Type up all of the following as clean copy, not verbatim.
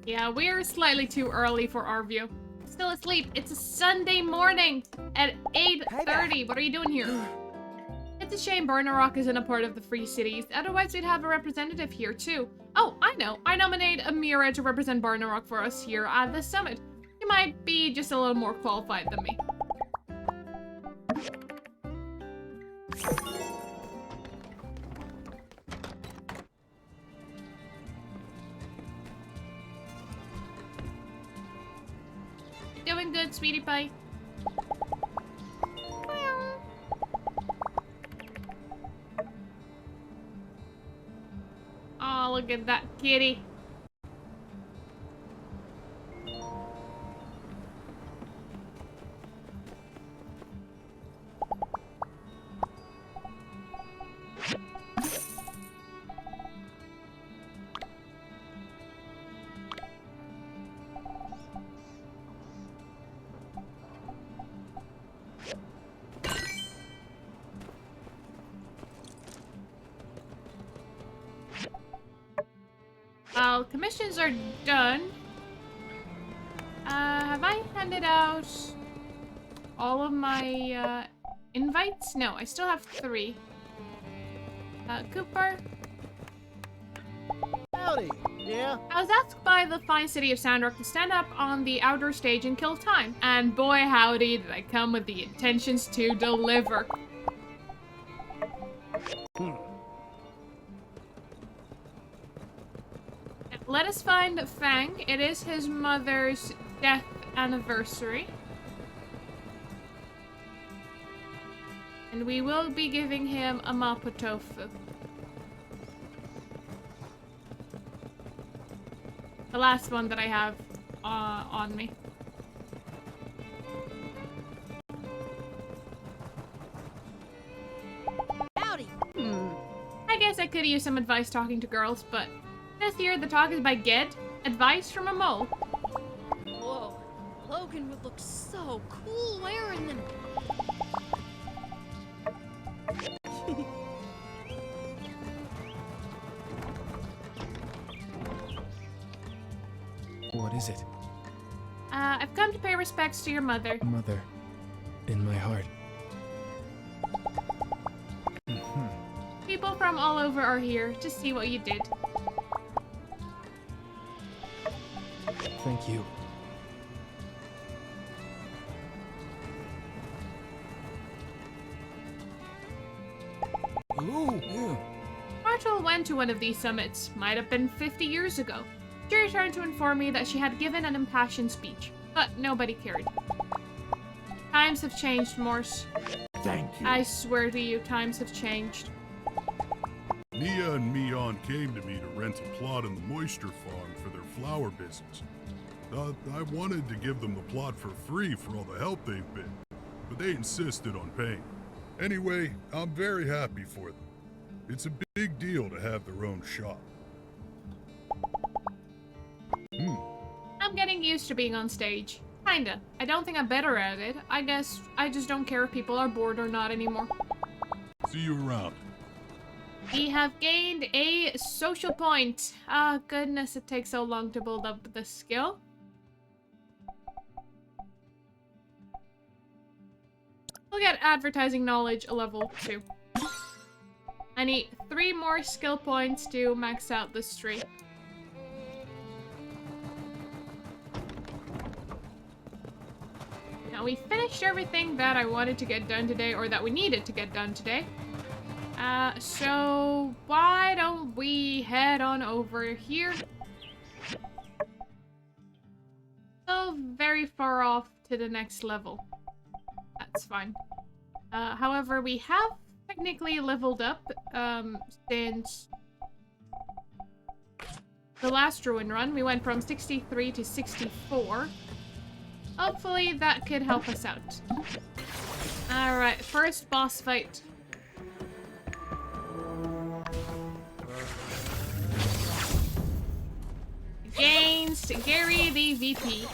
Yeah, we're slightly too early for our view. Still asleep. It's a Sunday morning at 8:30. What are you doing here? It's a shame Burner Rock isn't a part of the Free Cities. Otherwise, we'd have a representative here, too. Oh, I know. I nominate Amira to represent Burner Rock for us here at the summit. She might be just a little more qualified than me. Doing good, sweetie pie. Oh, look at that kitty. Well, commissions are done. Have I handed out all of my invites? No, I still have 3. Cooper? Howdy. Yeah? I was asked by the fine city of Sandrock to stand up on the outdoor stage and kill time. And boy howdy did I come with the intentions to deliver. Let us find Fang. It is his mother's death anniversary. And we will be giving him a mapo tofu. The last one that I have on me. Howdy. I guess I could use some advice talking to girls, but this year the talk is by Ged. Advice from a mole. Whoa, Logan would look so cool wearing them. What is it? I've come to pay respects to your mother. Mother, in my heart. People from all over are here to see what you did. Thank you. Ooh. Yeah. Marshall went to one of these summits. Might have been 50 years ago. She returned to inform me that she had given an impassioned speech, but nobody cared. Times have changed, Morse. Thank you. I swear to you, times have changed. Mia and Mion came to me to rent a plot in the moisture farm for their flower business. I wanted to give them the plot for free for all the help they've been, but they insisted on paying. Anyway, I'm very happy for them. It's a big deal to have their own shop. I'm getting used to being on stage. Kinda. I don't think I'm better at it. I guess I just don't care if people are bored or not anymore. See you around. We have gained a social point. Ah, goodness, it takes so long to build up the skill. We'll get advertising knowledge a level 2. I need 3 more skill points to max out this tree. Now we finished everything that I wanted to get done today, or that we needed to get done today. So why don't we head on over here? So very far off to the next level. That's fine. However, we have technically leveled up since the last Ruin run. We went from 63 to 64. Hopefully that could help us out. Alright, first boss fight. Against Gary the VP.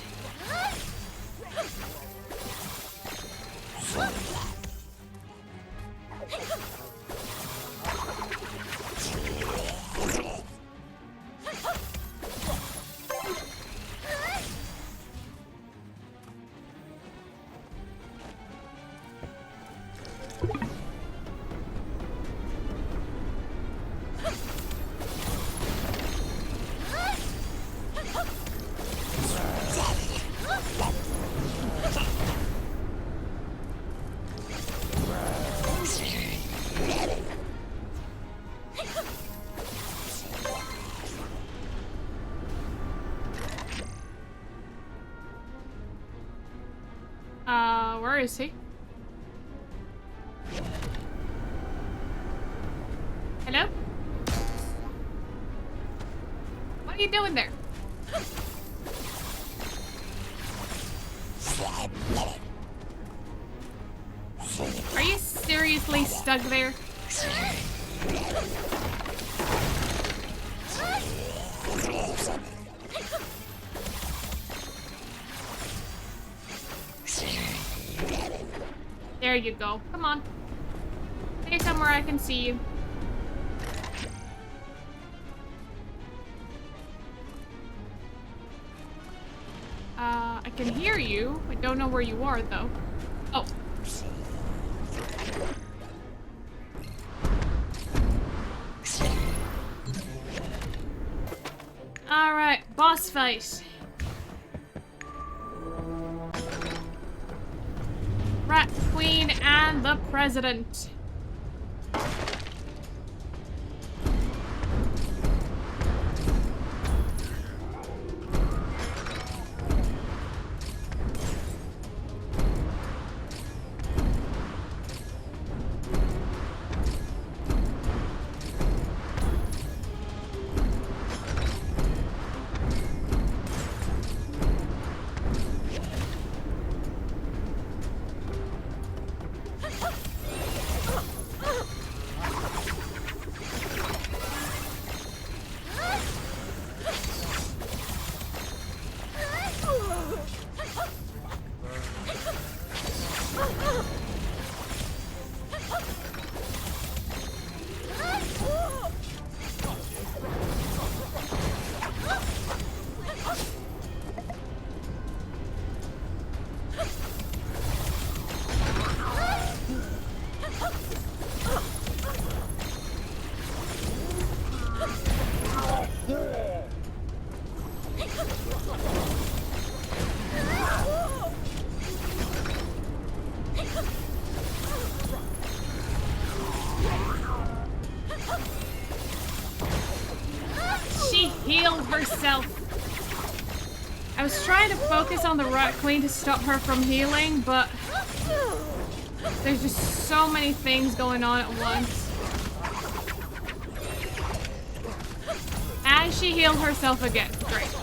Where is he? Hello? What are you doing there? Are you seriously stuck there? There you go. Come on. Stay somewhere I can see you. I can hear you. I don't know where you are, though. Oh. Alright, boss fight. Rat Queen and the President. Herself. I was trying to focus on the Rat Queen to stop her from healing, but there's just so many things going on at once. And she healed herself again. Great.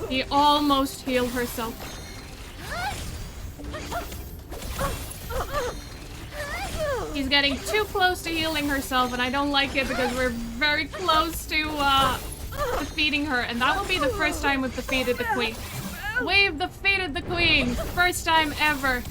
He almost healed herself. He's getting too close to healing herself, and I don't like it because we're very close to defeating her. And that will be the first time we've defeated the queen. We've defeated the queen! First time ever.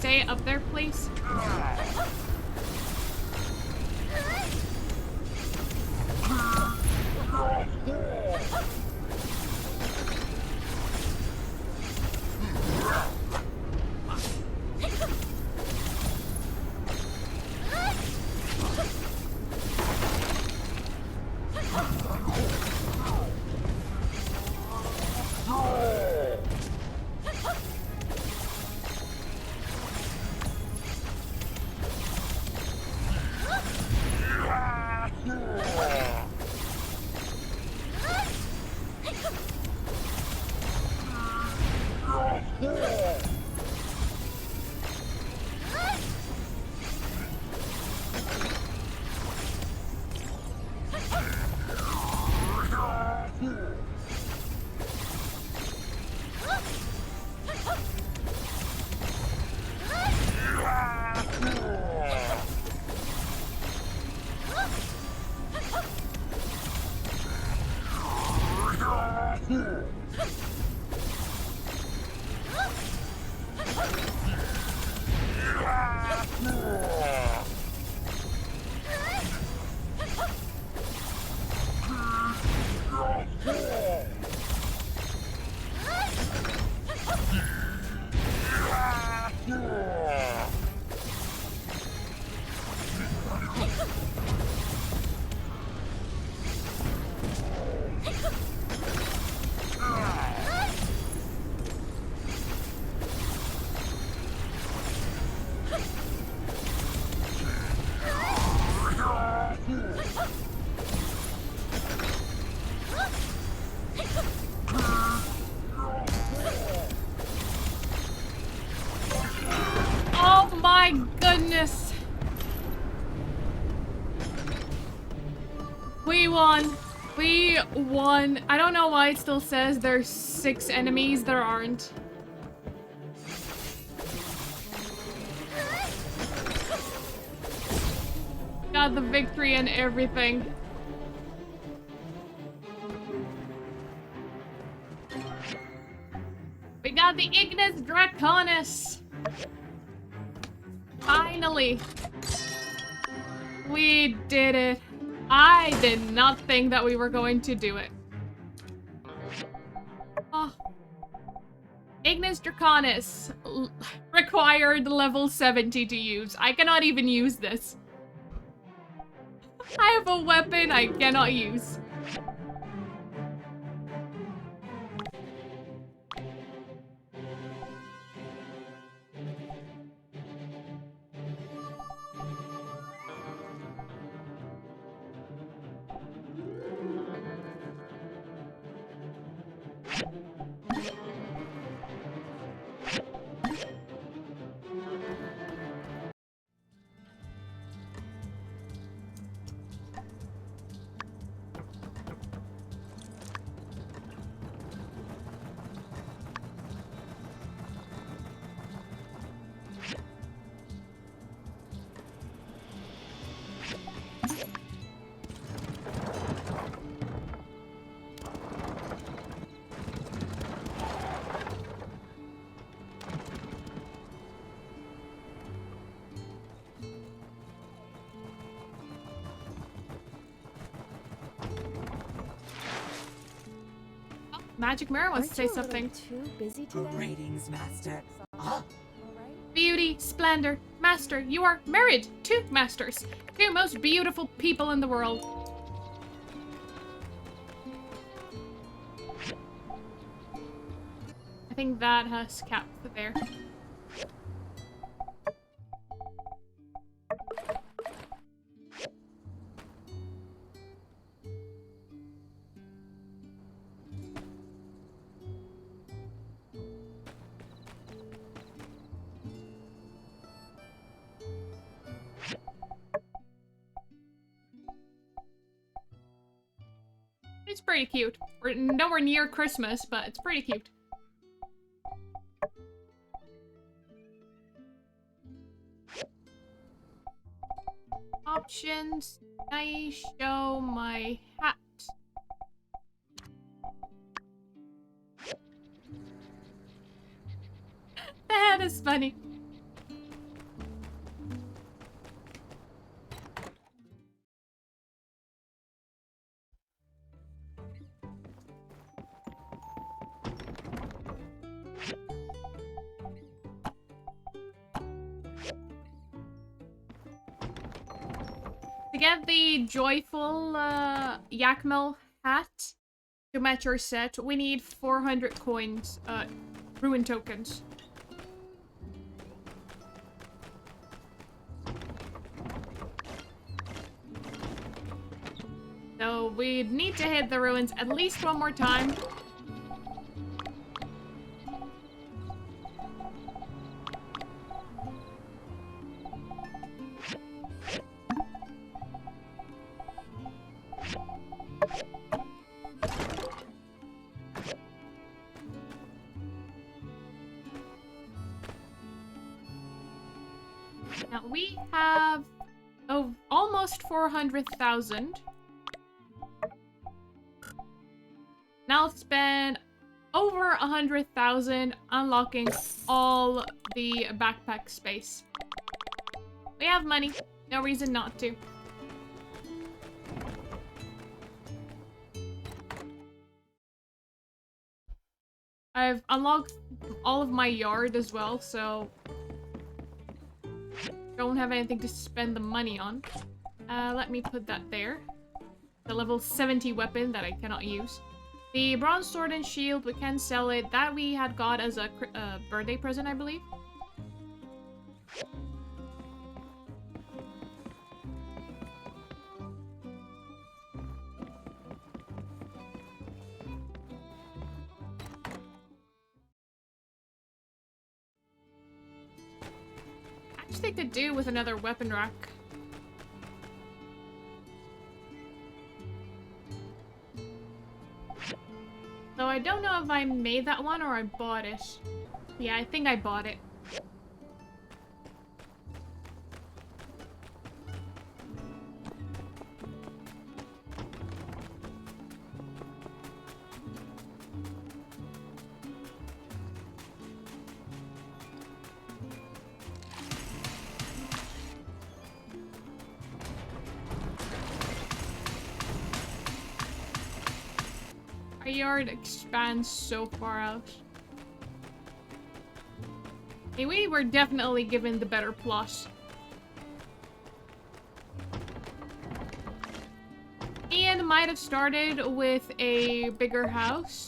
stay up there, please? Oh my goodness. We won. We won. I don't know why it still says there's 6 enemies. There aren't. Got the victory and everything. We got the Ignis Draconis. Finally. We did it. I did not think that we were going to do it. Oh. Ignis Draconis. Required level 70 to use. I cannot even use this. I have a weapon I cannot use. Magic Mirror wants to say something. Too busy today? Greetings, Master. Beauty, splendor, master, you are married to masters. 2 most beautiful people in the world. I think that has capped there. It's pretty cute. We're nowhere near Christmas, but it's pretty cute. Options. I show my hat. The hat is funny. get the joyful Yakmel hat to match our set, we need 400 coins, ruin tokens. So we need to hit the ruins at least one more time. Now we have almost 400,000. Now spend over 100,000 unlocking all the backpack space. We have money, no reason not to. I've unlocked all of my yard as well, so don't have anything to spend the money on. Let me put that there. The level 70 weapon that I cannot use. The bronze sword and shield, we can sell it. That we had got as a birthday present, I believe. Actually could do with another weapon rack. So I don't know if I made that one or I bought it. Yeah, I think I bought it. Our yard expands so far out. Hey, we were definitely given the better plot. Ian might have started with a bigger house,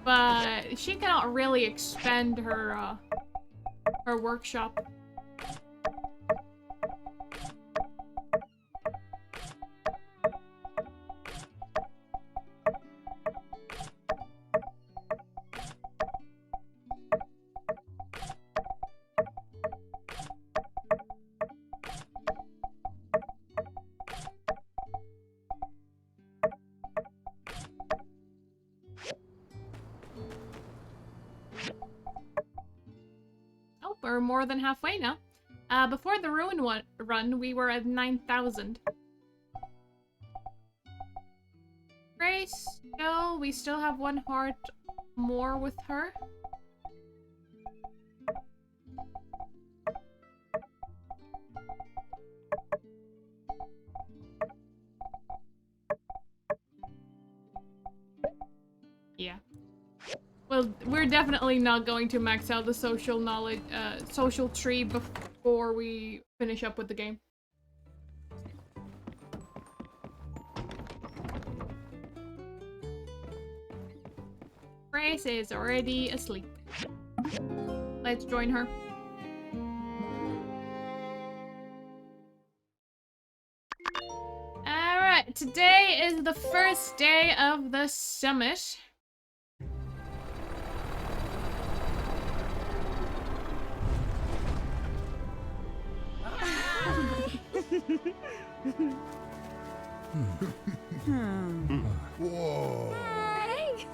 but she cannot really expand her her workshop. We're more than halfway now. Before the ruin run, we were at 9,000. Grace, no, we still have one heart more with her. Yeah. Well, we're definitely not going to max out the social knowledge, social tree before we finish up with the game. Grace is already asleep. Let's join her. Alright, today is the first day of the summit. Whoa. Hey!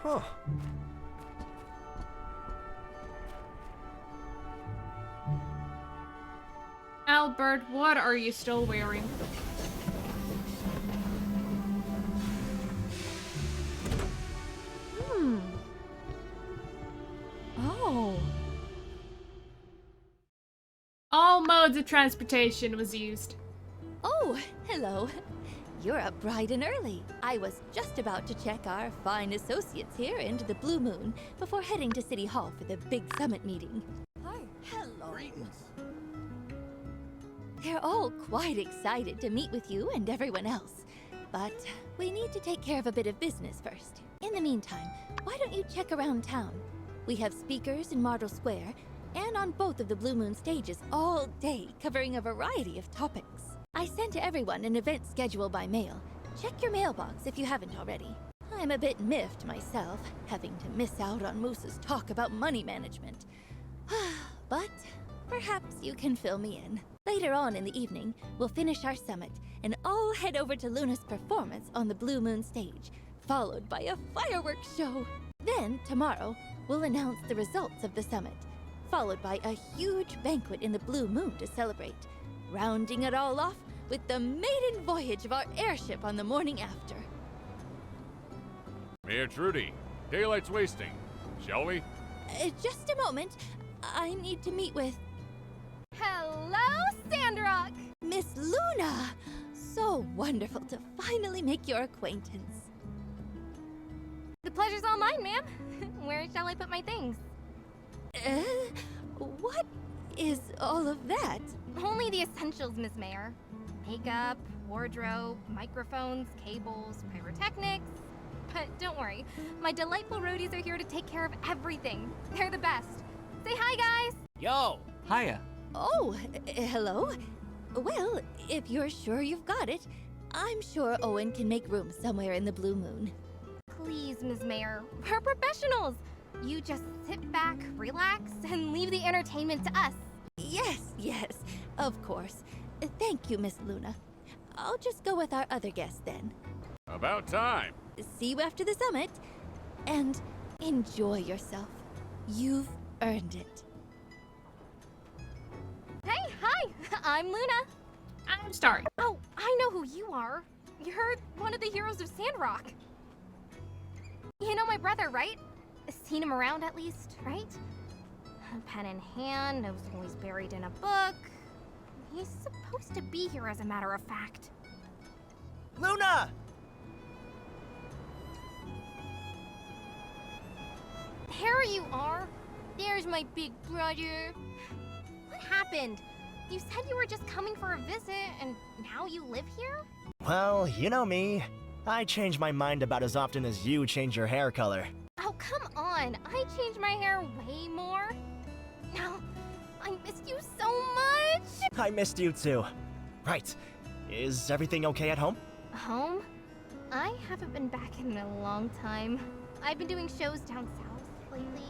Huh. Albert, what are you still wearing? Oh. All modes of transportation was used. Oh, hello. you're up bright and early. I was just about to check our fine associates here into the Blue Moon before heading to City Hall for the big summit meeting. Hi. Hello. Greetings. They're all quite excited to meet with you and everyone else. But we need to take care of a bit of business first. In the meantime, why don't you check around town? We have speakers in Martel Square and on both of the Blue Moon stages all day, covering a variety of topics. I sent to everyone an event schedule by mail. Check your mailbox if you haven't already. I'm a bit miffed myself, having to miss out on Moose's talk about money management. But perhaps you can fill me in. Later on in the evening, we'll finish our summit and all head over to Luna's performance on the Blue Moon stage, followed by a fireworks show. Then, tomorrow, we'll announce the results of the summit, followed by a huge banquet in the Blue Moon to celebrate, rounding it all off with the maiden voyage of our airship on the morning after. Mayor Trudy, daylight's wasting. Shall we? Just a moment. I need to meet with Hello, Sandrock! Miss Luna. So wonderful to finally make your acquaintance. The pleasure's all mine, ma'am. Where shall I put my things? What is all of that? Only the essentials, Miss Mayor. Makeup, wardrobe, microphones, cables, pyrotechnics. But don't worry, my delightful roadies are here to take care of everything. They're the best. Say hi, guys! Yo! Hiya. Oh, hello? Well, if you're sure you've got it, I'm sure Owen can make room somewhere in the Blue Moon. Please, Ms. Mayor, we're professionals. You just sit back, relax, and leave the entertainment to us. Yes, of course. Thank you, Miss Luna. I'll just go with our other guests then. About time. See you after the summit, and enjoy yourself. You've earned it. Hey, hi! I'm Luna. I'm Starry. Oh, I know who you are. You're one of the heroes of Sandrock. You know my brother, right? Seen him around at least, right? Pen in hand, knows always buried in a book. He's supposed to be here, as a matter of fact. Luna! Here you are. There's my big brother. What happened? You said you were just coming for a visit, and now you live here? Well, you know me. I change my mind about as often as you change your hair color. Oh, come on. I change my hair way more. No, I missed you so much. I missed you too. Right. Is everything okay at home? Home? I haven't been back in a long time. I've been doing shows down south lately.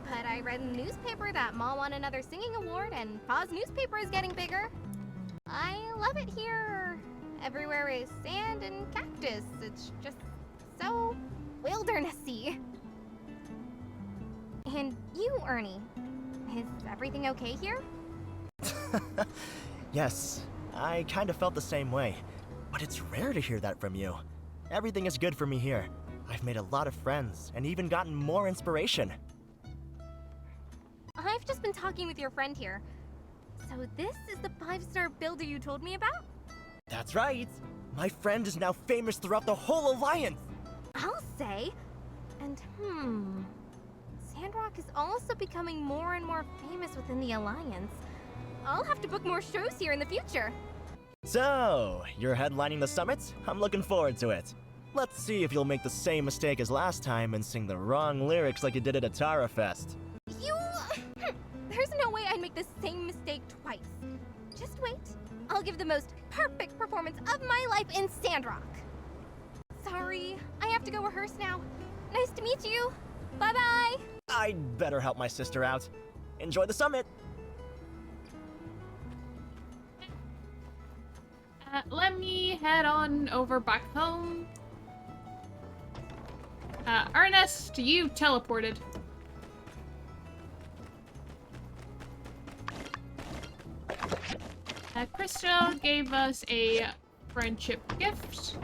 But I read in the newspaper that Ma won another singing award and Pa's newspaper is getting bigger. I love it here. Everywhere is sand and cactus. It's just so wildernessy. And you, Ernie, is everything okay here? Yes, I kind of felt the same way. But it's rare to hear that from you. Everything is good for me here. I've made a lot of friends and even gotten more inspiration. I've just been talking with your friend here. So this is the 5-star builder you told me about? That's right. My friend is now famous throughout the whole Alliance. I'll say. And Sandrock is also becoming more and more famous within the Alliance. I'll have to book more shows here in the future. So, you're headlining the summit? I'm looking forward to it. Let's see if you'll make the same mistake as last time and sing the wrong lyrics like you did at Atara Fest. There's no way I'd make the same mistake twice. Just wait. I'll give the most perfect performance of my life in Sandrock. Sorry, I have to go rehearse now. Nice to meet you. Bye-bye. I'd better help my sister out. Enjoy the summit! Let me head on over back home. Ernest, you teleported. Crystal gave us a friendship gift.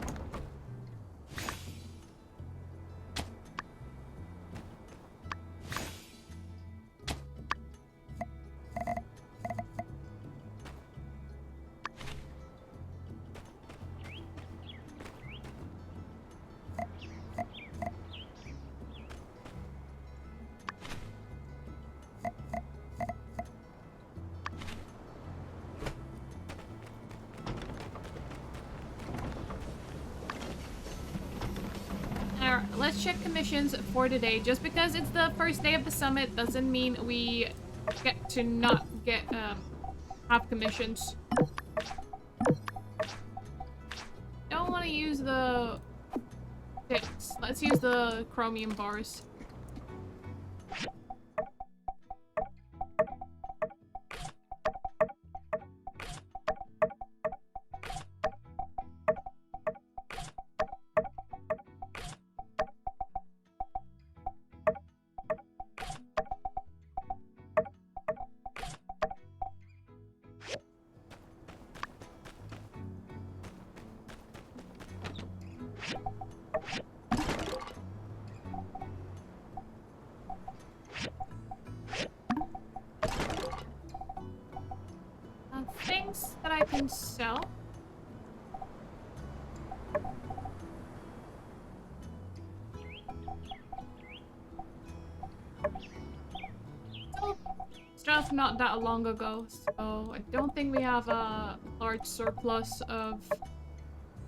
let's check commissions for today. Just because it's the first day of the summit doesn't mean we get to not get have commissions. Don't want to use the sticks. Let's use the chromium bars. Things that I can sell. Stuff not that long ago, so I don't think we have a large surplus of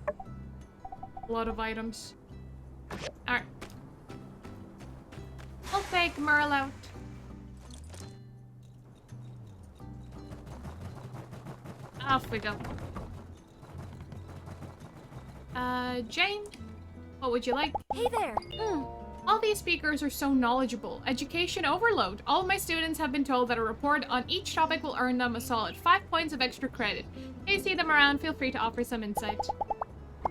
a lot of items. Alright. I'll take Merle out. Off we go. Jane? What would you like? Hey there! All these speakers are so knowledgeable. Education overload. All of my students have been told that a report on each topic will earn them a solid 5 points of extra credit. If you see them around, feel free to offer some insight.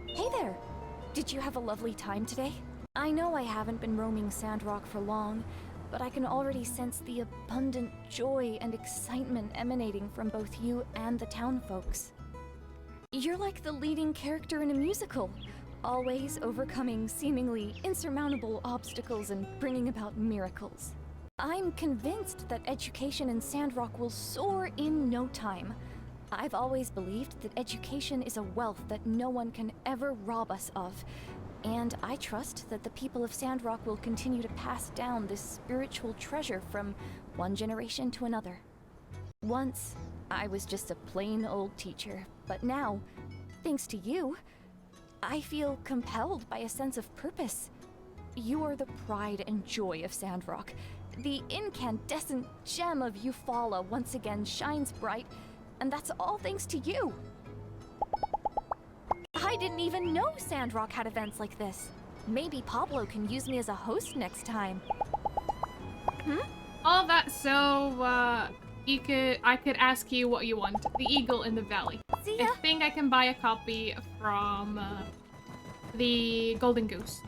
Hey there! Did you have a lovely time today? I know I haven't been roaming Sandrock for long, but I can already sense the abundant joy and excitement emanating from both you and the townfolks. You're like the leading character in a musical, always overcoming seemingly insurmountable obstacles and bringing about miracles. I'm convinced that education in Sandrock will soar in no time. I've always believed that education is a wealth that no one can ever rob us of, and I trust that the people of Sandrock will continue to pass down this spiritual treasure from one generation to another. Once, I was just a plain old teacher, but now, thanks to you, I feel compelled by a sense of purpose. You are the pride and joy of Sandrock. The incandescent gem of Eufaula once again shines bright, and that's all thanks to you. I didn't even know Sandrock had events like this. Maybe Pablo can use me as a host next time. All that so, I could ask you what you want. The Eagle in the Valley. See ya! I think I can buy a copy from, the Golden Goose.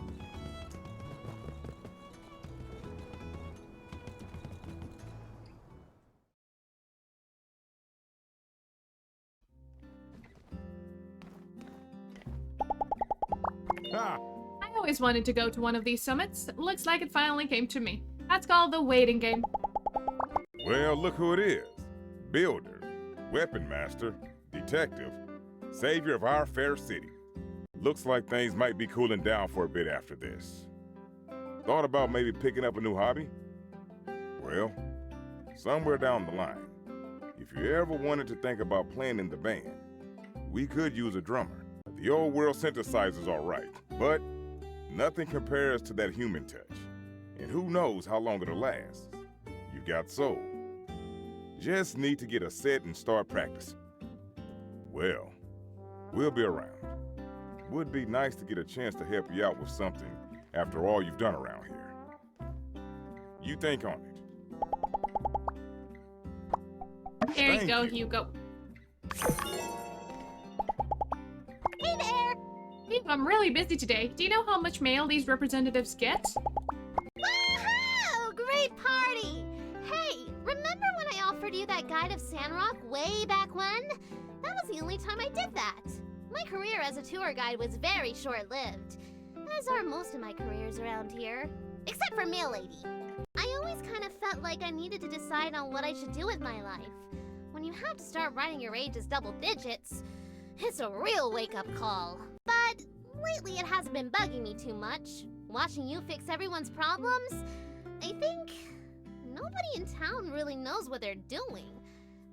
Ha! I always wanted to go to one of these summits. Looks like it finally came to me. That's called the waiting game. Well, look who it is. Builder, weapon master, detective, savior of our fair city. Looks like things might be cooling down for a bit after this. Thought about maybe picking up a new hobby? Well, somewhere down the line, if you ever wanted to think about playing in the band, we could use a drummer. The old world synthesizer's all right, but nothing compares to that human touch. And who knows how long it'll last. You've got soul. Just need to get a set and start practicing. Well, we'll be around. Would be nice to get a chance to help you out with something after all you've done around here. You think on it. There you Thank go, you. Hugo. Hey there! Hey, I'm really busy today. Do you know how much mail these representatives get? Woohoo! Great party! Hey, remember when I offered you that guide of Sandrock way back when? That was the only time I did that. My career as a tour guide was very short-lived, as are most of my careers around here. Except for Mail Lady. I always kind of felt like I needed to decide on what I should do with my life. When you have to start writing your age as double digits, it's a real wake-up call. But lately it hasn't been bugging me too much. Watching you fix everyone's problems, I think nobody in town really knows what they're doing.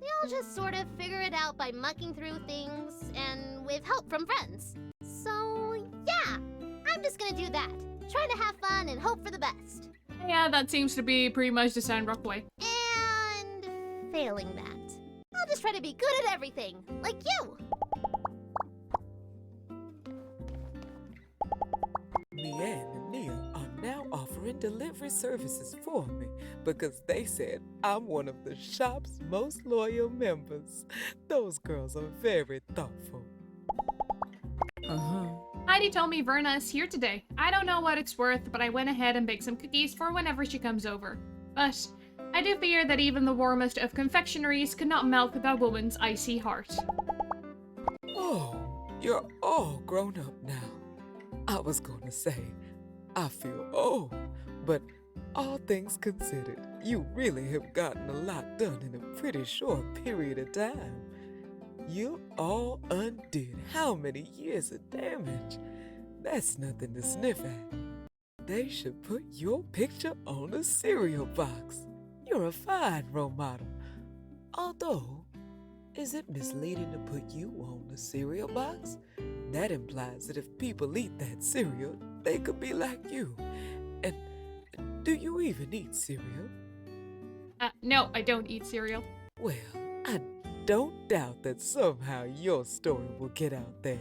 They all just sort of figure it out by mucking through things and with help from friends. So, yeah, I'm just gonna do that. trying to have fun and hope for the best. Yeah, that seems to be pretty much the Sandrock way. And failing that, I'll just try to be good at everything, like you. Leanne and Nia are now offering delivery services for me because they said I'm one of the shop's most loyal members. Those girls are very thoughtful. Heidi told me Verna is here today. I don't know what it's worth, but I went ahead and baked some cookies for whenever she comes over. But I do fear that even the warmest of confectionaries could not melt that woman's icy heart. Oh, you're all grown up now. I was gonna say, I feel old, but all things considered, you really have gotten a lot done in a pretty short period of time. You all undid how many years of damage? That's nothing to sniff at. They should put your picture on a cereal box. You're a fine role model. Although, is it misleading to put you on a cereal box? That implies that if people eat that cereal, they could be like you. And do you even eat cereal? No, I don't eat cereal. Well, I don't doubt that somehow your story will get out there,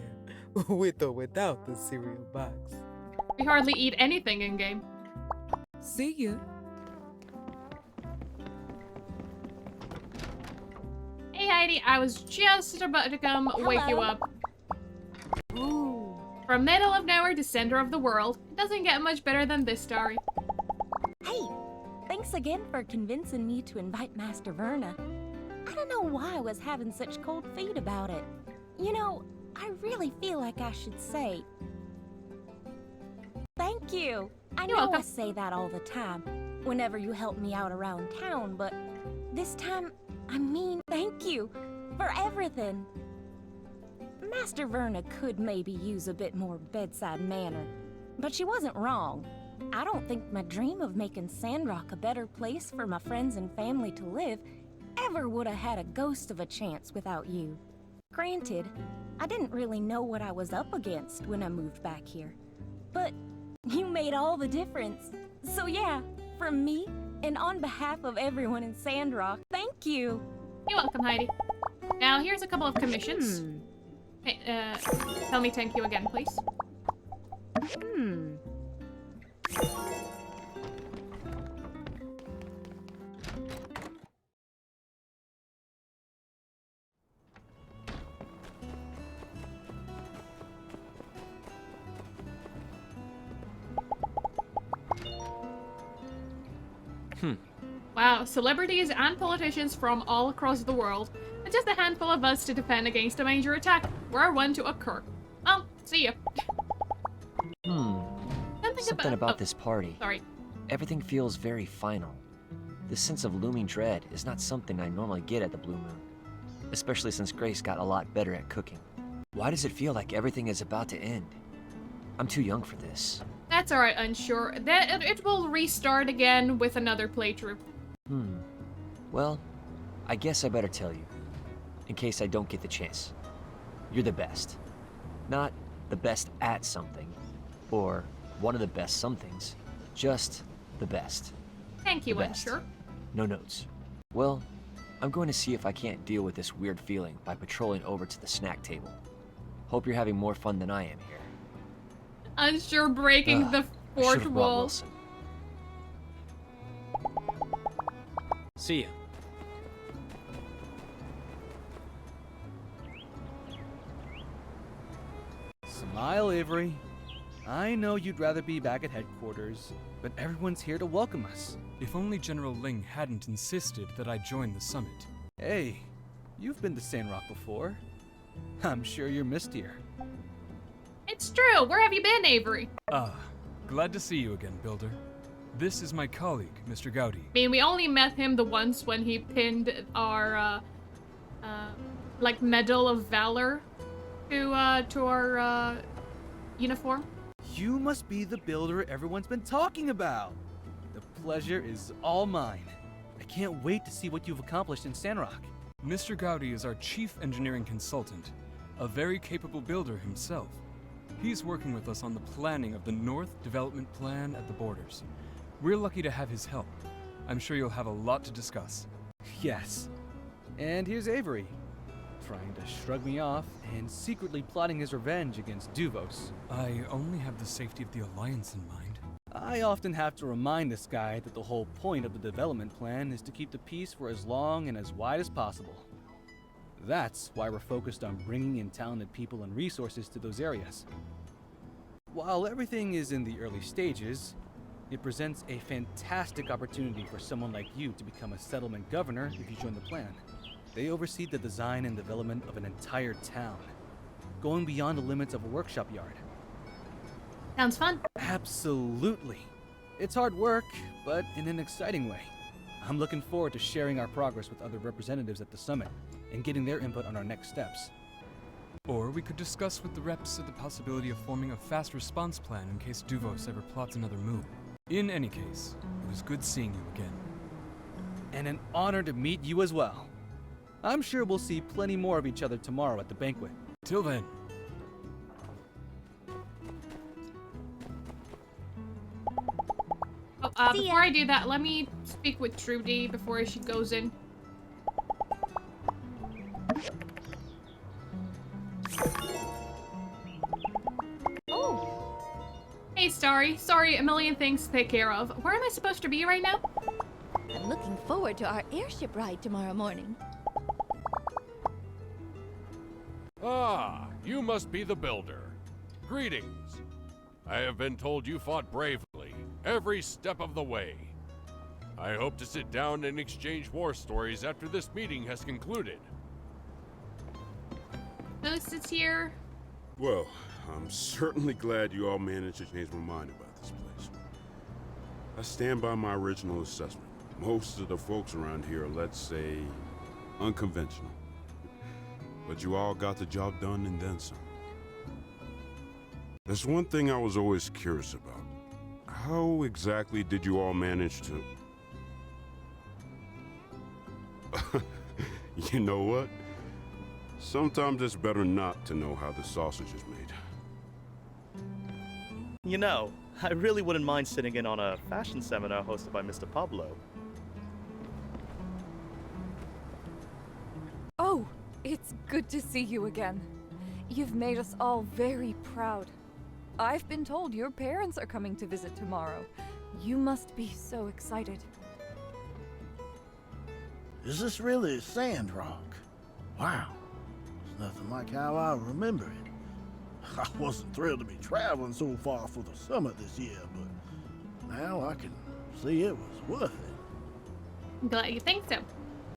with or without the cereal box. We hardly eat anything in-game. See ya. Hey Heidi, I was just about to come wake you up. Ooh. From middle of nowhere to center of the world, it doesn't get much better than this story. Hey, thanks again for convincing me to invite Master Verna. I don't know why I was having such cold feet about it. You know, I really feel like I should say thank you. I know I say that all the time, whenever you help me out around town, but this time, I mean thank you for everything. Master Verna could maybe use a bit more bedside manner, but she wasn't wrong. I don't think my dream of making Sandrock a better place for my friends and family to live ever would have had a ghost of a chance without you. Granted, I didn't really know what I was up against when I moved back here, but you made all the difference. So yeah, from me and on behalf of everyone in Sandrock, thank you. You're welcome, Heidi. Now here's a couple of commissions. Hey, tell me thank you again, please. Wow, celebrities and politicians from all across the world, and just a handful of us to defend against a major attack, were one to occur. Well, see ya. Something about this party. Sorry. Everything feels very final. This sense of looming dread is not something I normally get at the Blue Moon, especially since Grace got a lot better at cooking. Why does it feel like everything is about to end? I'm too young for this. That's alright, unsure. It will restart again with another playthrough. Well, I guess I better tell you, in case I don't get the chance. You're the best. Not the best at something, or one of the best somethings, just the best. Thank you, The best. unsure. No notes. Well, I'm going to see if I can't deal with this weird feeling by patrolling over to the snack table. Hope you're having more fun than I am here. Unsure breaking the I fourth should've brought wall. Wilson. See ya. Smile, Avery. I know you'd rather be back at headquarters, but everyone's here to welcome us. If only General Ling hadn't insisted that I join the summit. Hey, you've been to Sandrock before. I'm sure you're missed here. It's true. Where have you been, Avery? Glad to see you again, Builder. This is my colleague, Mr. Gowdy. I mean, we only met him the once when he pinned our, like, Medal of Valor to our, uniform. You must be the builder everyone's been talking about. The pleasure is all mine. I can't wait to see what you've accomplished in Sandrock. Mr. Gowdy is our chief engineering consultant, a very capable builder himself. He's working with us on the planning of the North Development Plan at the borders. We're lucky to have his help. I'm sure you'll have a lot to discuss. Yes. And here's Avery, trying to shrug me off and secretly plotting his revenge against Duvos. I only have the safety of the Alliance in mind. I often have to remind this guy that the whole point of the development plan is to keep the peace for as long and as wide as possible. That's why we're focused on bringing in talented people and resources to those areas. While everything is in the early stages, it presents a fantastic opportunity for someone like you to become a settlement governor if you join the plan. They oversee the design and development of an entire town, going beyond the limits of a workshop yard. Sounds fun. Absolutely. It's hard work, but in an exciting way. I'm looking forward to sharing our progress with other representatives at the summit and getting their input on our next steps. Or we could discuss with the reps the possibility of forming a fast response plan in case Duvos ever plots another move. In any case, it was good seeing you again. And an honor to meet you as well. I'm sure we'll see plenty more of each other tomorrow at the banquet. Till then. Oh, before I do that, let me speak with Trudy before she goes in. Oh! Hey, Starry. Sorry, a million things to take care of. Where am I supposed to be right now? I'm looking forward to our airship ride tomorrow morning. Ah, you must be the builder. Greetings. I have been told you fought bravely, every step of the way. I hope to sit down and exchange war stories after this meeting has concluded. Moose is here. Well, I'm certainly glad you all managed to change my mind about this place. I stand by my original assessment. Most of the folks around here are, let's say, unconventional. But you all got the job done and then some. There's one thing I was always curious about. How exactly did you all manage to... You know what? Sometimes it's better not to know how the sausage is made. You know, I really wouldn't mind sitting in on a fashion seminar hosted by Mr. Pablo. Oh, it's good to see you again. You've made us all very proud. I've been told your parents are coming to visit tomorrow. You must be so excited. Is this really Sandrock? Wow. It's nothing like how I remember it. I wasn't thrilled to be traveling so far for the summit this year, but now I can see it was worth it. I'm glad you think so.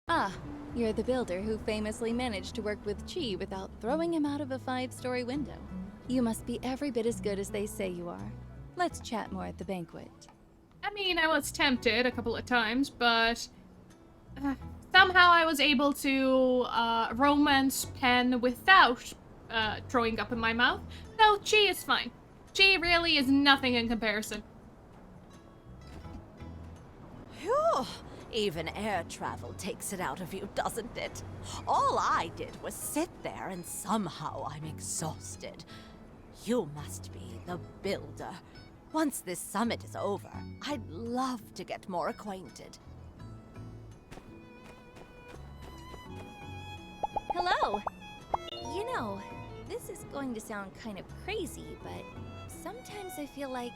Ah, you're the builder who famously managed to work with Chi without throwing him out of a 5-story window. You must be every bit as good as they say you are. Let's chat more at the banquet. I mean, I was tempted a couple of times, but somehow I was able to romance Pen without throwing up in my mouth. So Chi is fine. Chi really is nothing in comparison. Phew. Even air travel takes it out of you, doesn't it? All I did was sit there and somehow I'm exhausted. You must be the builder. Once this summit is over, I'd love to get more acquainted. Hello! You know, this is going to sound kind of crazy, but sometimes I feel like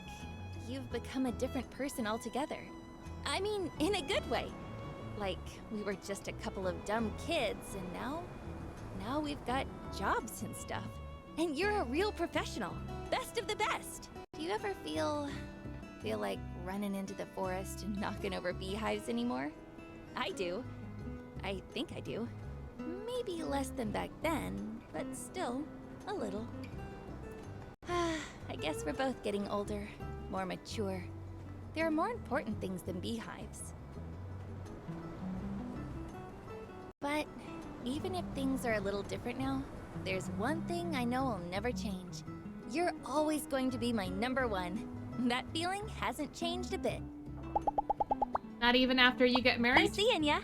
you've become a different person altogether. I mean, in a good way. Like, we were just a couple of dumb kids, and now we've got jobs and stuff. And you're a real professional. Best of the best. Do you ever feel like running into the forest and knocking over beehives anymore? I do. I think I do. Maybe less than back then, but still, a little. I guess we're both getting older, more mature. There are more important things than beehives. But even if things are a little different now, there's one thing I know will never change. You're always going to be my #1. That feeling hasn't changed a bit. Not even after you get married? I'm seeing ya.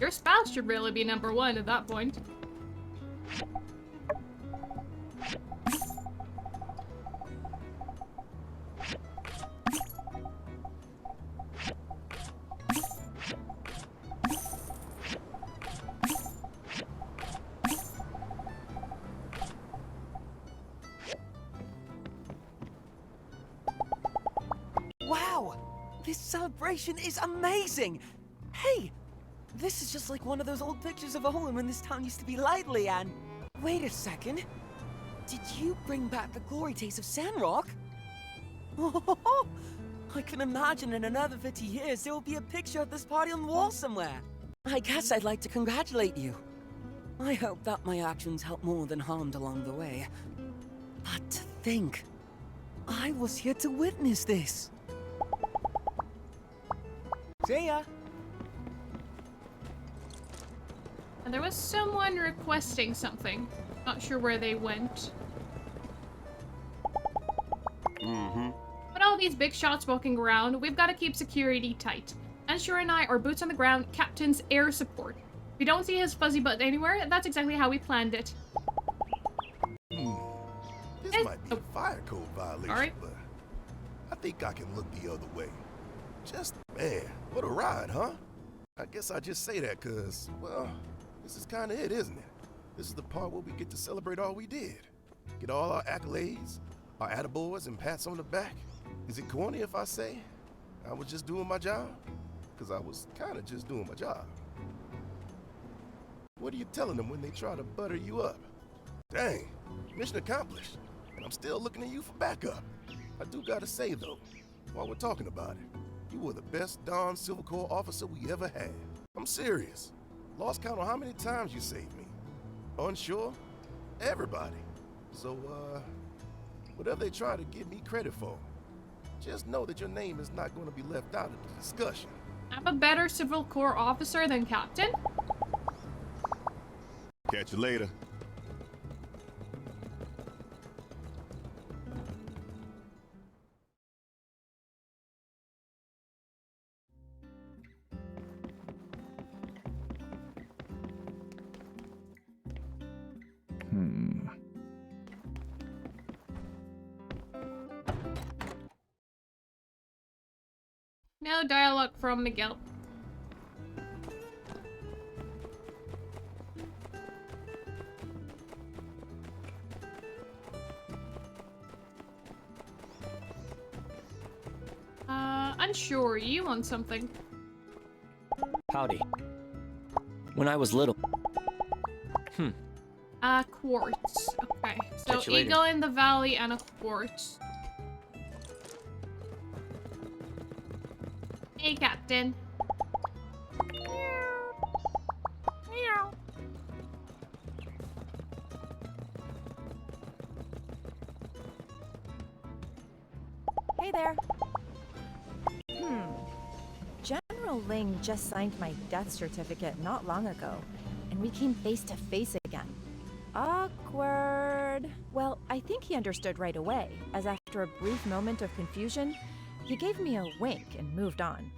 Your spouse should really be #1 at that point. decoration is amazing! Hey, this is just like one of those old pictures of a home when this town used to be lively and... Wait a second. Did you bring back the glory days of Sandrock? Oh, I can imagine in another 50 years there will be a picture of this party on the wall somewhere. I guess I'd like to congratulate you. I hope that my actions helped more than harmed along the way. But to think, I was here to witness this. See ya! And there was someone requesting something. Not sure where they went. With all these big shots walking around, we've got to keep security tight. Ansure and I are boots on the ground, Captain's air support. If you don't see his fuzzy butt anywhere, that's exactly how we planned it. This might be a fire code violation, but I think I can look the other way. Just, man, what a ride, huh? I guess I just say that cause, well, this is kinda it, isn't it? This is the part where we get to celebrate all we did. Get all our accolades, our attaboys and pats on the back. Is it corny if I say I was just doing my job? Cause I was kinda just doing my job. What are you telling them when they try to butter you up? Dang, mission accomplished. And I'm still looking at you for backup. I do gotta say though, while we're talking about it, you were the best Dawn Silver Corps officer we ever had. I'm serious. Lost count on how many times you saved me. Unsure? Everybody. So, whatever they try to give me credit for, just know that your name is not going to be left out of the discussion. I'm a better Civil Corps officer than Captain? Catch you later. No dialogue from Miguel. Unsure, you want something? Howdy. When I was little... Quartz. Okay, so Catch you later. Eagle in the Valley and a quartz. Hey, Captain. Meow. Hey there. General Ling just signed my death certificate not long ago, and we came face to face again. Awkward. Well, I think he understood right away, as after a brief moment of confusion, he gave me a wink and moved on.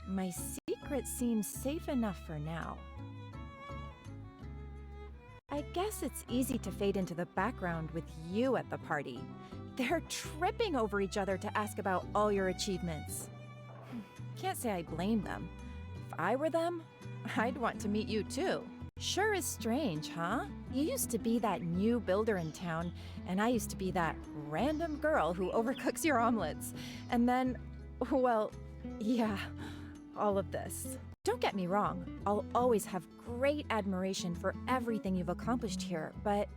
My secret seems safe enough for now. I guess it's easy to fade into the background with you at the party. They're tripping over each other to ask about all your achievements. Can't say I blame them. If I were them, I'd want to meet you too. Sure is strange, huh? You used to be that new builder in town, and I used to be that random girl who overcooks your omelets. And then, well, yeah, all of this. Don't get me wrong, I'll always have great admiration for everything you've accomplished here, but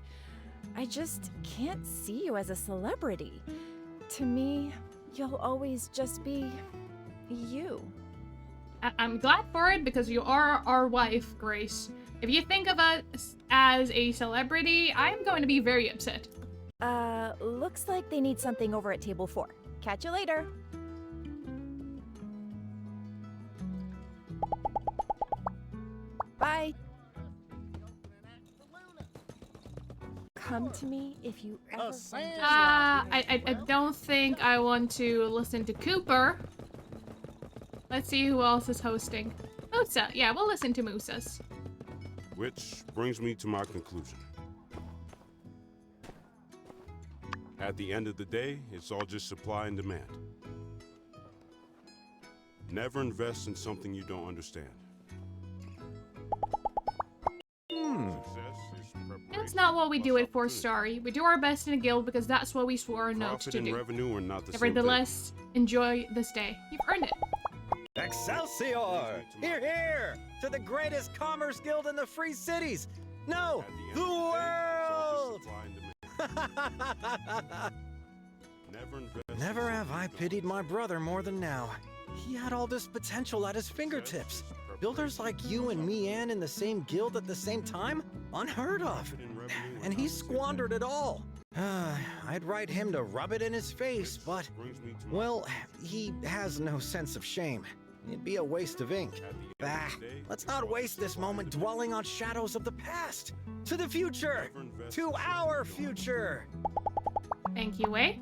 I just can't see you as a celebrity. To me, you'll always just be you. I'm glad for it because you are our wife, Grace. If you think of us as a celebrity, I'm going to be very upset. Looks like they need something over at table 4. Catch you later. Bye. Come to me if you ever I don't think I want to listen to Cooper. Let's see who else is hosting. Musa. Yeah, we'll listen to Musa's. Which brings me to my conclusion. At the end of the day, it's all just supply and demand. Never invest in something you don't understand. That's not what we do it for, Starry. We do our best in a guild because that's what we swore our notes Profit to and do. revenue are not the same thing. Nevertheless, enjoy this day. You've earned it. Excelsior! Here, here! To the greatest commerce guild in the Free Cities! No, the world! Never have I pitied my brother more than now. He had all this potential at his fingertips. Builders like you and me and in the same guild at the same time? Unheard of. And he squandered it all. I'd write him to rub it in his face, but, well, he has no sense of shame. It'd be a waste of ink. Bah, let's not waste this moment dwelling on shadows of the past. To the future! To our future! Thank you, Wei.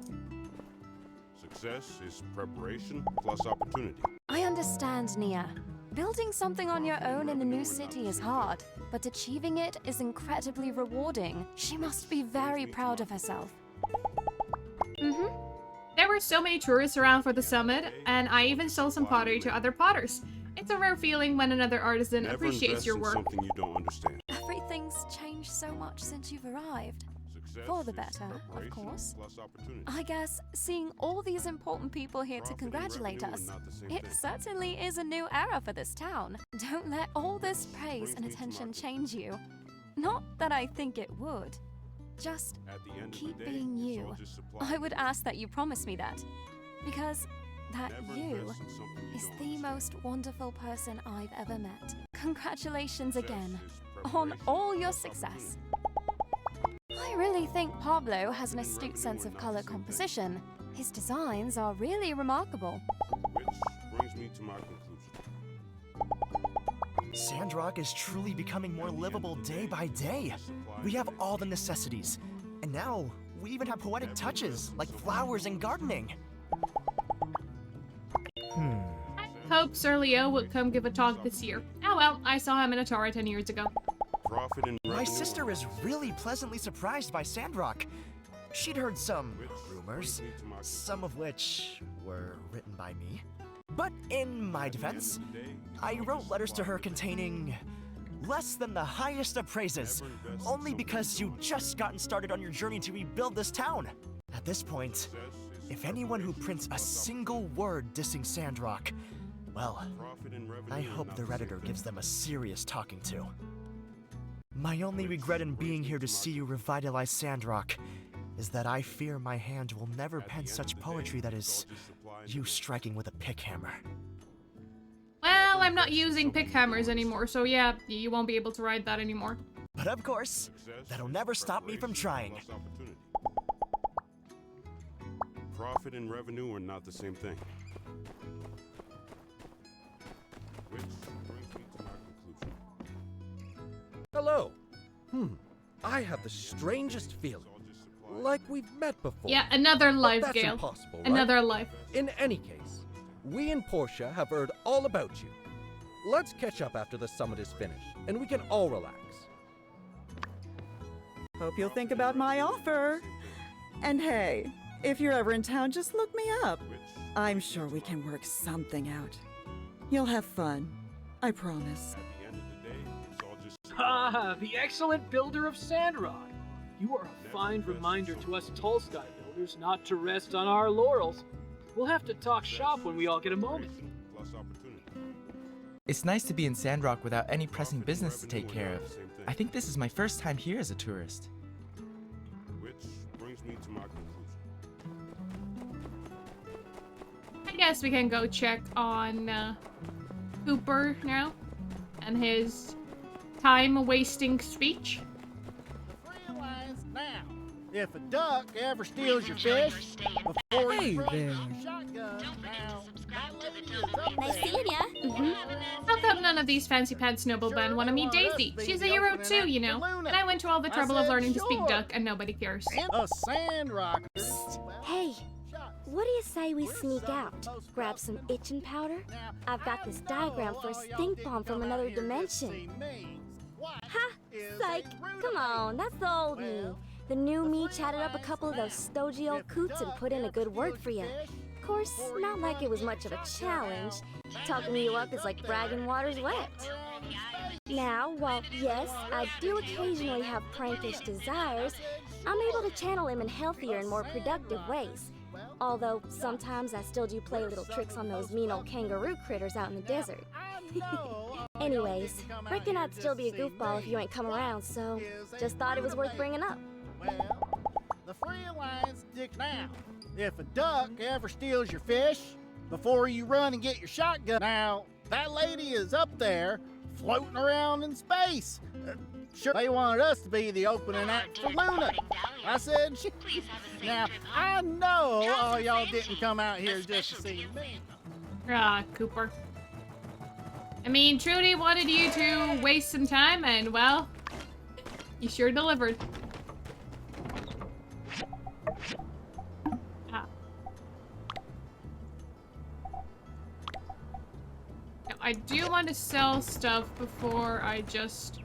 Success is preparation plus opportunity. I understand, Nia. Building something on your own in a new city is hard, but achieving it is incredibly rewarding. She must be very proud of herself. There were so many tourists around for the summit, and I even sold some pottery to other potters. It's a rare feeling when another artisan appreciates your work. Something you don't understand. Everything's changed so much since you've arrived. For the better, of course. I guess seeing all these important people here to congratulate us, it certainly is a new era for this town. Don't let all this praise and attention change you. Not that I think it would. Just keep being you. I would ask that you promise me that. Because that you is the most wonderful person I've ever met. Congratulations again on all your success. I really think Pablo has an astute sense of color composition. His designs are really remarkable. Which brings me to my conclusion. Sandrock is truly becoming more livable day by day. We have all the necessities. And now, we even have poetic touches, like flowers and gardening. Hope Sir Leo would come give a talk this year. Oh well, I saw him in Atara 10 years ago. My sister is really pleasantly surprised by Sandrock. She'd heard some rumors, some of which were written by me. But in my defense, I wrote letters to her containing less than the highest of praises, only because you'd just gotten started on your journey to rebuild this town. At this point, if anyone who prints a single word dissing Sandrock, well, I hope their editor gives them a serious talking to. My only regret in being here to see you revitalize Sandrock is that I fear my hand will never pen such poetry that is you striking with a pick hammer. Well, I'm not using pick hammers anymore, so yeah, you won't be able to ride that anymore. But of course, that'll never stop me from trying. Profit and revenue are not the same thing. Which brings me to my conclusion. Hello. I have the strangest feeling. Like we've met before. Yeah, another But life, that's Gale. impossible, right? Another life. In any case, we and Portia have heard all about you. Let's catch up after the summit is finished, and we can all relax. Hope you'll think about my offer. And hey, if you're ever in town, just look me up. I'm sure we can work something out. You'll have fun. I promise. Ah, the excellent builder of Sandrock. You are a fine reminder to us tall sky builders not to rest on our laurels. We'll have to talk shop when we all get a moment. It's nice to be in Sandrock without any pressing business to take care of. I think this is my first time here as a tourist. Which brings me to my conclusion. I guess we can go check on Cooper now and his time-wasting speech. Realize now, if a duck ever steals your fish, before you bring a shotgun, Nice seeing ya. How come none of these fancy pants noblemen want to meet Daisy? She's a hero too, you know. And I went to all the trouble of learning to speak duck, and nobody cares. A Sandrock. Hey, what do you say we sneak out? Grab some itching powder? I've got this diagram for a stink bomb from another dimension. Ha! Psych! Come on, that's the old me. The new me chatted up a couple of those stodgy old coots and put in a good word for you. Of course, not like it was much of a challenge. Talking you up is like bragging water's wet. Now, while yes, I do occasionally have prankish desires, I'm able to channel them in healthier and more productive ways. Although, sometimes I still do play little tricks on those mean old kangaroo critters out in the desert. Anyways, reckon I'd still be a goofball if you ain't come around, so just thought it was worth bringing up. Well, the free alliance dick now. If a duck ever steals your fish, before you run and get your shotgun, now, that lady is up there, floating around in space. Sure, they wanted us to be the opening act for Luna. I said, now, I know all y'all didn't come out here just to see me. Ah, Cooper. I mean, Trudy wanted you to waste some time, and, well, you sure delivered. Ah. Now, I do want to sell stuff before I just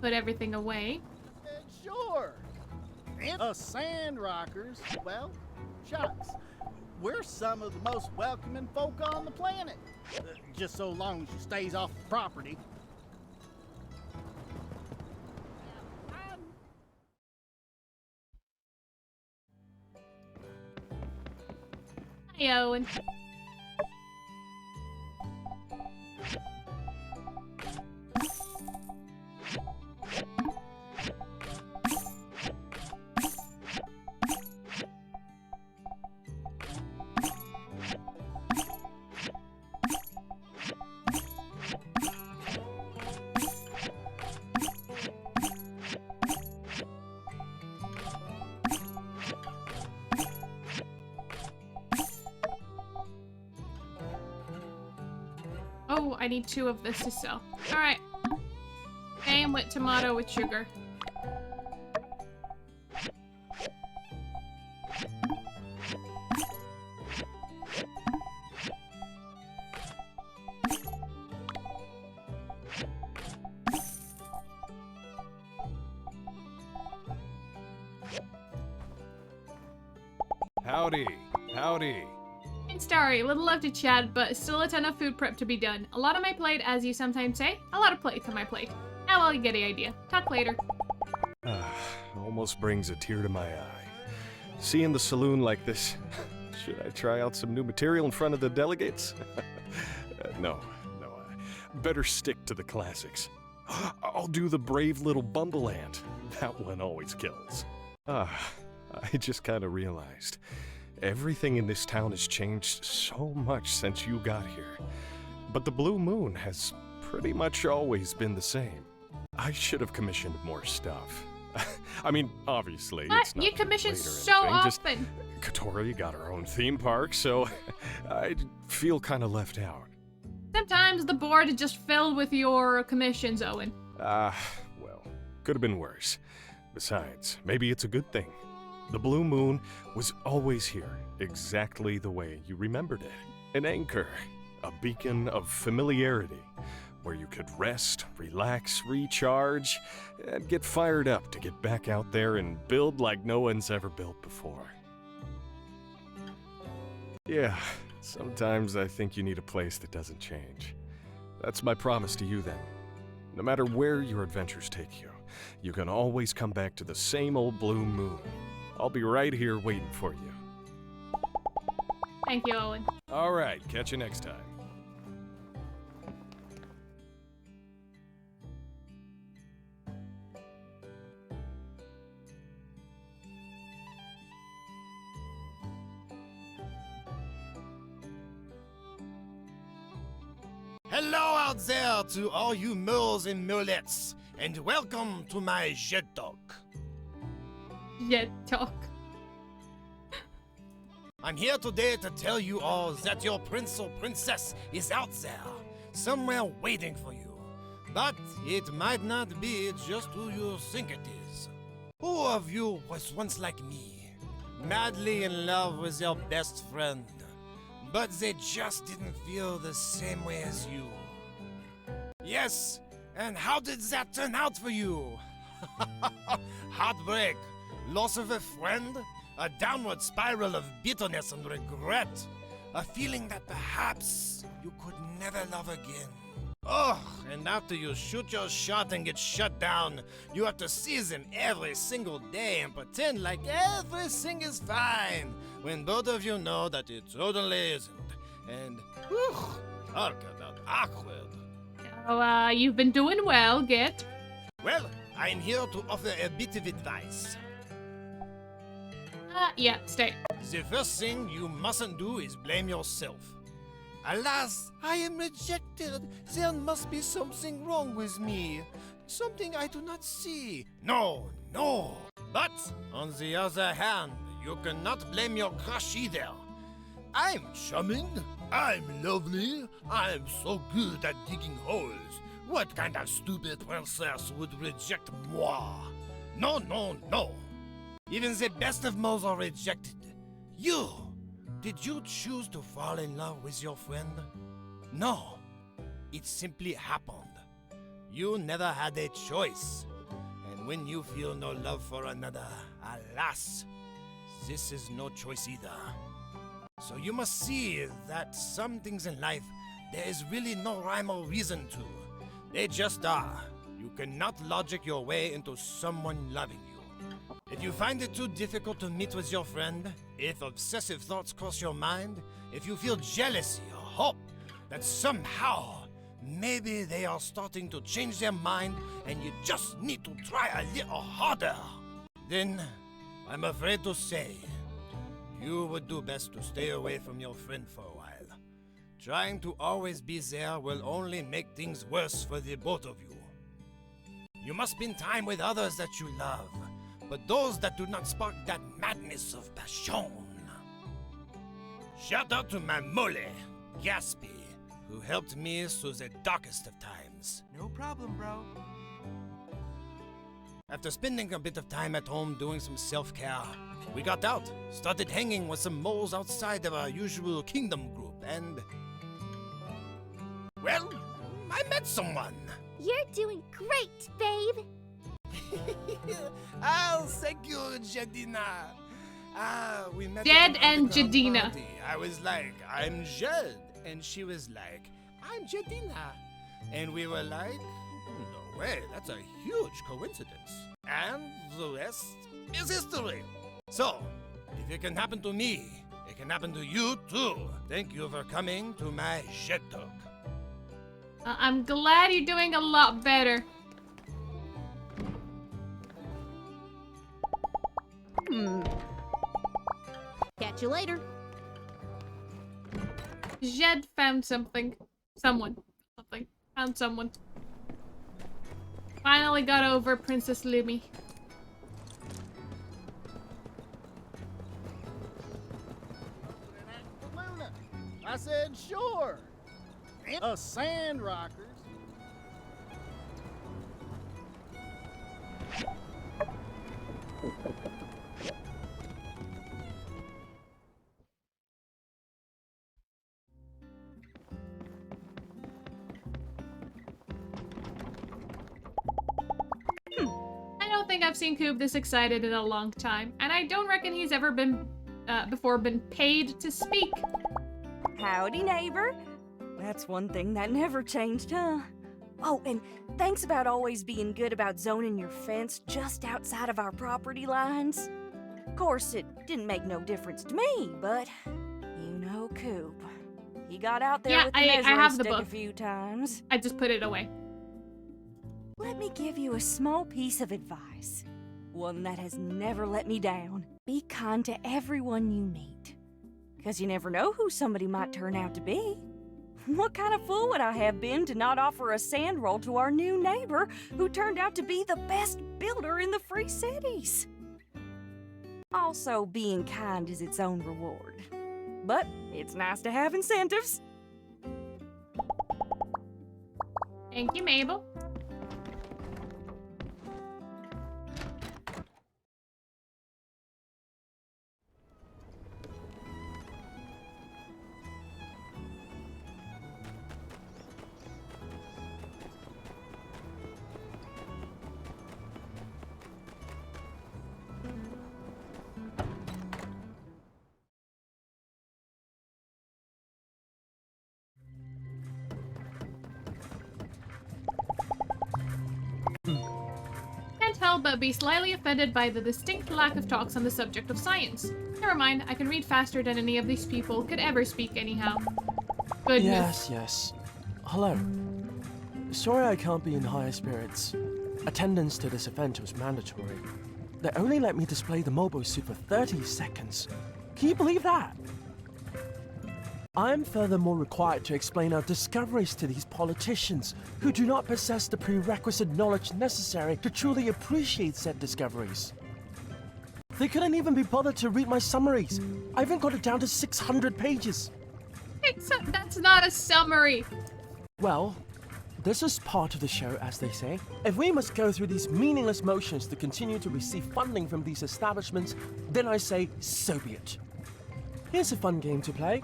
put everything away. Sure. And us Sandrockers, well, shucks. We're some of the most welcoming folk on the planet. Just so long as you stays off the property. Hi, Owen. Oh, I need 2 of this to sell. Alright. Same with tomato with sugar. Howdy, howdy. Starry, a little love to chat, but still a ton of food prep to be done. A lot on my plate, as you sometimes say. A lot of plates on my plate. Now, well, you get the idea. Talk later. Almost brings a tear to my eye. Seeing the saloon like this, should I try out some new material in front of the delegates? No, better stick to the classics. I'll do the brave little bumble ant. That one always kills. I just kind of realized. Everything in this town has changed so much since you got here. But the Blue Moon has pretty much always been the same. I should have commissioned more stuff. I mean, obviously, it's not You commission so anything. often. Katori got her own theme park, so I feel kind of left out. Sometimes the board is just filled with your commissions, Owen. Well, could have been worse. Besides, maybe it's a good thing. The Blue Moon was always here, exactly the way you remembered it. An anchor, a beacon of familiarity, where you could rest, relax, recharge, and get fired up to get back out there and build like no one's ever built before. Yeah, sometimes I think you need a place that doesn't change. That's my promise to you then. No matter where your adventures take you, you can always come back to the same old Blue Moon. I'll be right here waiting for you. Thank you, Owen. All right, catch you next time. Hello out there to all you mules and mulettes, and welcome to my Jet Talk. Jet Talk. I'm here today to tell you all that your prince or princess is out there, somewhere waiting for you. But it might not be just who you think it is. Who of you was once like me, madly in love with your best friend, but they just didn't feel the same way as you? Yes, and how did that turn out for you? Heartbreak, loss of a friend, a downward spiral of bitterness and regret, a feeling that perhaps you could never love again. Oh, and after you shoot your shot and get shut down, you have to season every single day and pretend like everything is fine, when both of you know that it totally isn't. And, whew, talk about awkward. Oh, you've been doing well, Git. Well, I'm here to offer a bit of advice. Yeah, stay. The first thing you mustn't do is blame yourself. Alas, I am rejected. There must be something wrong with me. Something I do not see. No, no. But, on the other hand, you cannot blame your crush either. I'm charming. I'm lovely. I'm so good at digging holes. What kind of stupid princess would reject moi? No, no, no. Even the best of moles are rejected. You! Did you choose to fall in love with your friend? No. It simply happened. You never had a choice. And when you feel no love for another, alas, this is no choice either. So you must see that some things in life, there is really no rhyme or reason to. They just are. You cannot logic your way into someone loving you. If you find it too difficult to meet with your friend, if obsessive thoughts cross your mind, if you feel jealousy or hope that somehow, maybe they are starting to change their mind and you just need to try a little harder, then I'm afraid to say, you would do best to stay away from your friend for a while. Trying to always be there will only make things worse for the both of you. You must spend time with others that you love, but those that do not spark that madness of passion. Shout out to my mole, Gaspy, who helped me through the darkest of times. No problem, bro. After spending a bit of time at home doing some self-care, we got out, started hanging with some moles outside of our usual kingdom group, and... well, I met someone. You're doing great, babe. Oh, thank you, Jadina. We met Jed at and the underground Jadina. party. I was like, I'm Jed. And she was like, I'm Jadina. And we were like, no way, that's a huge coincidence. And the rest is history. So, if it can happen to me, it can happen to you too. Thank you for coming to my Jed Talk. I'm glad you're doing a lot better. Catch you later. Jed found something. Someone. Something. Found someone. Finally got over Princess Lumi. I said sure. A Sandrockers. I don't think I've seen Coob this excited in a long time, and I don't reckon he's ever been, before been paid to speak. Howdy, neighbor. That's one thing that never changed, huh? Oh, and thanks about always being good about zoning your fence just outside of our property lines. Of course, it didn't make no difference to me, but you know Coop. He got out there Yeah, with the I measuring have the stick a book. few times. I just put it away. Let me give you a small piece of advice. One that has never let me down. Be kind to everyone you meet. 'Cause you never know who somebody might turn out to be. What kind of fool would I have been to not offer a sand roll to our new neighbor who turned out to be the best builder in the Free Cities? Also, being kind is its own reward. But it's nice to have incentives. Thank you, Mabel. help but be slightly offended by the distinct lack of talks on the subject of science. Never mind, I can read faster than any of these people could ever speak anyhow. Goodness. Yes. Hello. Sorry I can't be in higher spirits. Attendance to this event was mandatory. They only let me display the mobile suit for 30 seconds. Can you believe that? I am furthermore required to explain our discoveries to these politicians who do not possess the prerequisite knowledge necessary to truly appreciate said discoveries. They couldn't even be bothered to read my summaries. I even got it down to 600 pages. That's not a summary. Well, this is part of the show, as they say. If we must go through these meaningless motions to continue to receive funding from these establishments, then I say, so be it. Here's a fun game to play.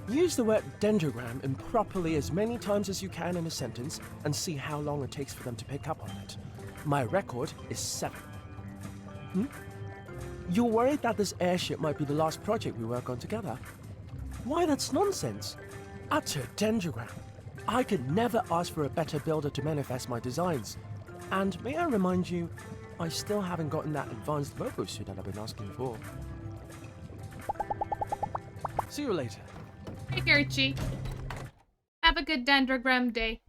Use the word dendrogram improperly as many times as you can in a sentence and see how long it takes for them to pick up on it. My record is 7. You're worried that this airship might be the last project we work on together? Why, that's nonsense. Utter dendrogram. I could never ask for a better builder to manifest my designs. And may I remind you, I still haven't gotten that advanced mobile suit that I've been asking for. See you later. Hey, Gertrude. Have a good dendrogram day.